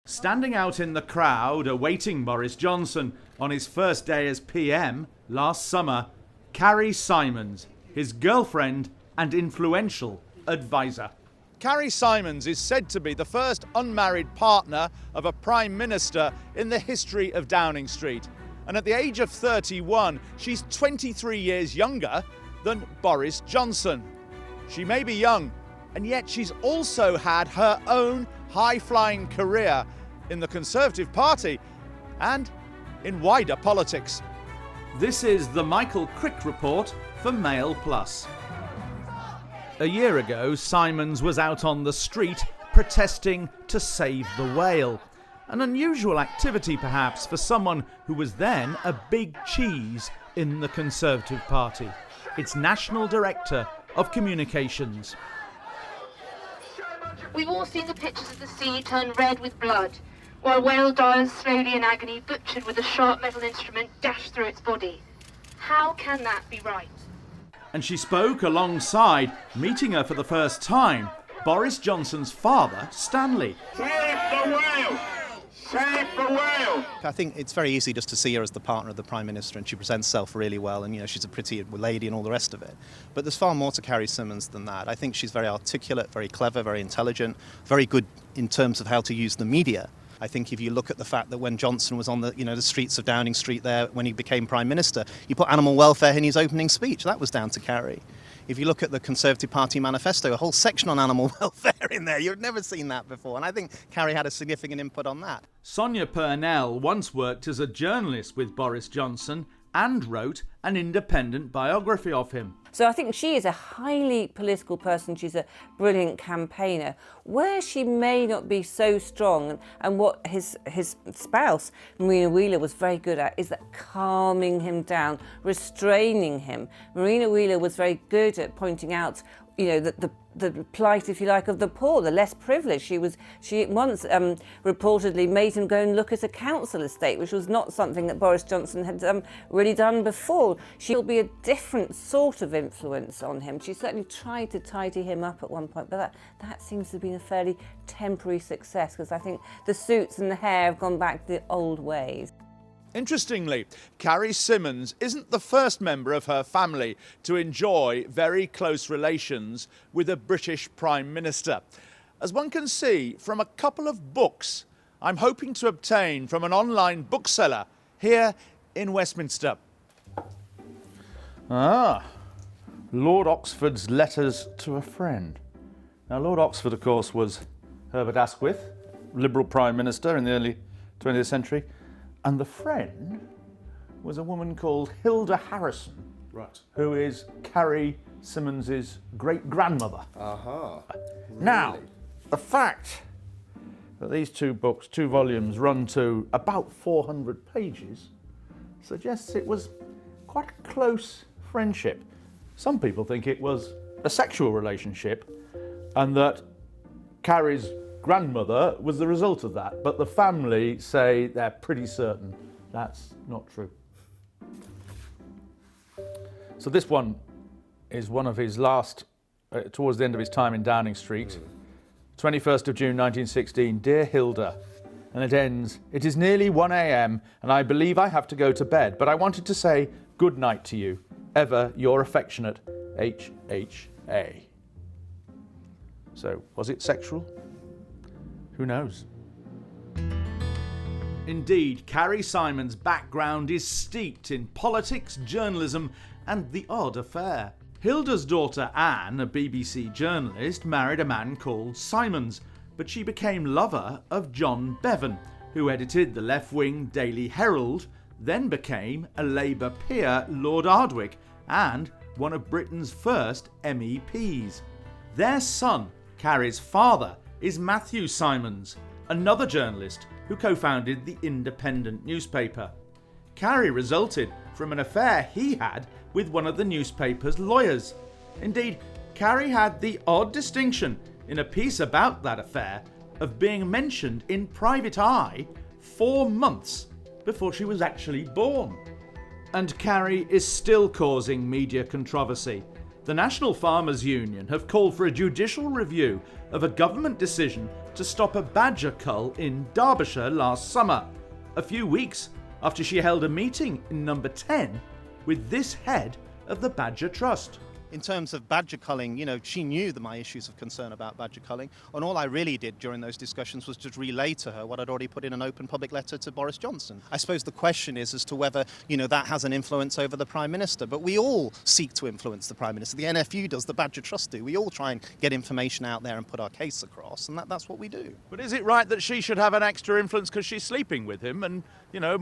Standing out in the crowd awaiting Boris Johnson on his first day as PM last summer, Carrie Symonds, his girlfriend and influential advisor. Carrie Symonds is said to be the first unmarried partner of a Prime Minister in the history of Downing Street. And at the age of 31, she's 23 years younger than Boris Johnson. She may be young, and yet she's also had her own high-flying career in the Conservative Party and in wider politics. This is the Michael Crick Report for Mail Plus. A year ago, Symonds was out on the street protesting to save the whale. An unusual activity perhaps for someone who was then a big cheese in the Conservative Party, its National Director of Communications. We've all seen the pictures of the sea turn red with blood, while whale Dyers slowly in agony, butchered with a sharp metal instrument dashed through its body. How can that be right? And she spoke alongside, meeting her for the first time, Boris Johnson's father, Stanley. Save the whale! Save the whale! I think it's very easy just to see her as the partner of the Prime Minister, and she presents herself really well, and she's a pretty lady and all the rest of it. But there's far more to Carrie Symonds than that. I think she's very articulate, very clever, very intelligent, very good in terms of how to use the media. I think if you look at the fact that when Johnson was on the streets of Downing Street there when he became Prime Minister, he put animal welfare in his opening speech. That was down to Carrie. If you look at the Conservative Party manifesto, a whole section on animal welfare in there. You've never seen that before. And I think Carrie had a significant input on that. Sonia Purnell once worked as a journalist with Boris Johnson and wrote an independent biography of him. So I think she is a highly political person. She's a brilliant campaigner. Where she may not be so strong, and what his spouse, Marina Wheeler, was very good at, is that calming him down, restraining him. Marina Wheeler was very good at pointing out, the plight, if you like, of the poor, the less privileged. She once reportedly made him go and look at a council estate, which was not something that Boris Johnson had really done before. She'll be a different sort of influence on him. She certainly tried to tidy him up at one point, but that seems to have been a fairly temporary success, because I think the suits and the hair have gone back to the old ways. Interestingly, Carrie Symonds isn't the first member of her family to enjoy very close relations with a British Prime Minister. As one can see from a couple of books I'm hoping to obtain from an online bookseller here in Westminster. Lord Oxford's Letters to a Friend. Now, Lord Oxford, of course, was Herbert Asquith, Liberal Prime Minister in the early 20th century. And the friend was a woman called Hilda Harrison, right, who is Carrie Symonds' great-grandmother. Aha. Now, Really? the fact that these two books, 2 volumes, run to about 400 pages, suggests it was quite a close friendship. Some people think it was a sexual relationship, and that Carrie's grandmother was the result of that, but the family say they're pretty certain that's not true. So this one is one of his last, towards the end of his time in Downing Street, 21st of June 1916, Dear Hilda, and it ends, It is nearly 1 a.m. and I believe I have to go to bed, but I wanted to say good night to you. Ever your affectionate H.H.A. So, was it sexual? Who knows? Indeed, Carrie Symonds' background is steeped in politics, journalism, and the odd affair. Hilda's daughter Anne, a BBC journalist, married a man called Symonds, but she became lover of John Bevan, who edited the left-wing Daily Herald, then became a Labour peer, Lord Ardwick, and one of Britain's first MEPs. Their son, Carrie's father, is Matthew Symonds, another journalist who co-founded the Independent newspaper. Carrie resulted from an affair he had with one of the newspaper's lawyers. Indeed, Carrie had the odd distinction in a piece about that affair of being mentioned in Private Eye 4 months before she was actually born. And Carrie is still causing media controversy. The National Farmers Union have called for a judicial review of a government decision to stop a badger cull in Derbyshire last summer, a few weeks after she held a meeting in number 10 with this head of the Badger Trust. In terms of badger culling, she knew my issues of concern about badger culling, and all I really did during those discussions was just relay to her what I'd already put in an open public letter to Boris Johnson. I suppose the question is as to whether, that has an influence over the Prime Minister, but we all seek to influence the Prime Minister. The NFU does, the Badger Trust do. We all try and get information out there and put our case across, and that's what we do. But is it right that she should have an extra influence because she's sleeping with him and,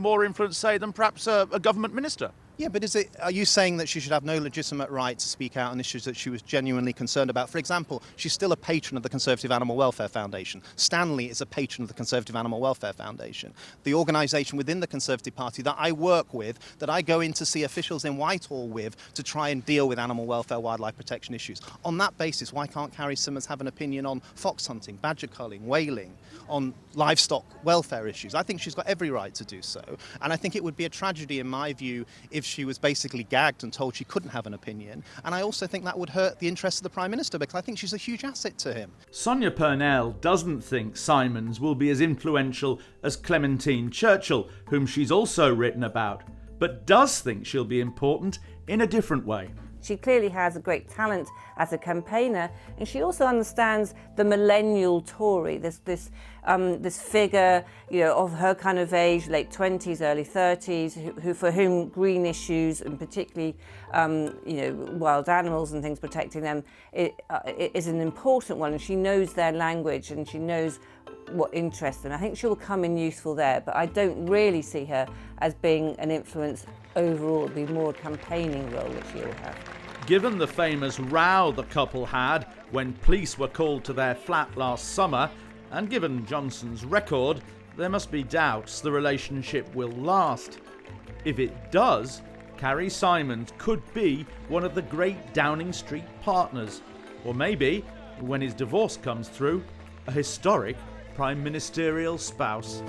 more influence, say, than perhaps a government minister? Yeah, but are you saying that she should have no legitimate right to speak out on issues that she was genuinely concerned about? For example, she's still a patron of the Conservative Animal Welfare Foundation. Stanley is a patron of the Conservative Animal Welfare Foundation, the organisation within the Conservative Party that I work with, that I go in to see officials in Whitehall with to try and deal with animal welfare, wildlife protection issues. On that basis, why can't Carrie Symonds have an opinion on fox hunting, badger culling, whaling, on livestock welfare issues? I think she's got every right to do so, and I think it would be a tragedy, in my view, if she was basically gagged and told she couldn't have an opinion. And I also think that would hurt the interests of the Prime Minister, because I think she's a huge asset to him. Sonia Purnell doesn't think Symonds will be as influential as Clementine Churchill, whom she's also written about, but does think she'll be important in a different way. She clearly has a great talent as a campaigner, and she also understands the millennial Tory, this figure, of her kind of age, late 20s, early 30s, who for whom green issues, and particularly, wild animals and things, protecting them, is an important one. And she knows their language and she knows what interests them. I think she'll come in useful there, but I don't really see her as being an influence overall. It'll be more a campaigning role that she'll have. Given the famous row the couple had when police were called to their flat last summer, and given Johnson's record, there must be doubts the relationship will last. If it does, Carrie Symonds could be one of the great Downing Street partners, or maybe, when his divorce comes through, a historic prime ministerial spouse.